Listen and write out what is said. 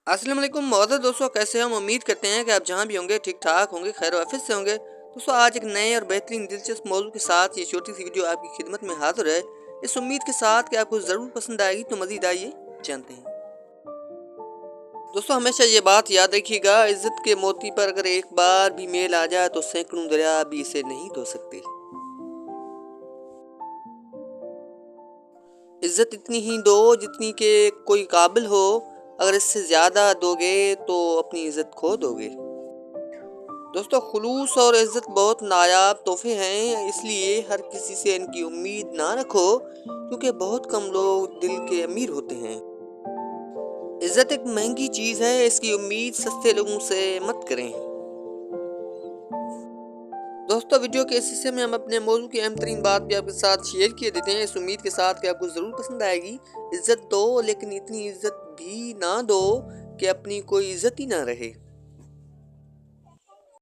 अस्सलाम वालेकुम मोअज़्ज़ज़ दोस्तों, कैसे हम उम्मीद करते हैं कि आप जहां भी होंगे ठीक ठाक होंगे, खैर वाफियत से होंगे। दोस्तों आज एक नए और बेहतरीन दिलचस्प मौजू के साथ ये छोटी सी वीडियो आपकी खिदमत में हाजिर है, इस उम्मीद के साथ कि आपको ज़रूर पसंद आएगी। तो मज़ीद आइए जानते हैं। दोस्तों हमेशा ये बात याद रखिएगा, इज्जत के मोती पर अगर एक बार भी मेल आ जाए तो सैकड़ों दरिया भी इसे नहीं धो सकते। इज्जत इतनी ही दो जितनी के कोई काबिल हो, अगर इससे ज़्यादा दोगे तो अपनी इज्जत खो दोगे। दोस्तों खुलूस और इज्जत बहुत नायाब तोहफे हैं, इसलिए हर किसी से इनकी उम्मीद ना रखो, क्योंकि बहुत कम लोग दिल के अमीर होते हैं। इज्जत एक महंगी चीज है, इसकी उम्मीद सस्ते लोगों से मत करें। दोस्तों वीडियो के इस हिस्से में हम अपने मौजू की अहम तरीन बात भी आपके साथ शेयर किए देते हैं, इस उम्मीद के साथ कि आपको ज़रूर पसंद आएगी। इज्जत दो, लेकिन इतनी इज्जत भी ना दो कि अपनी कोई इज्जत ही ना रहे।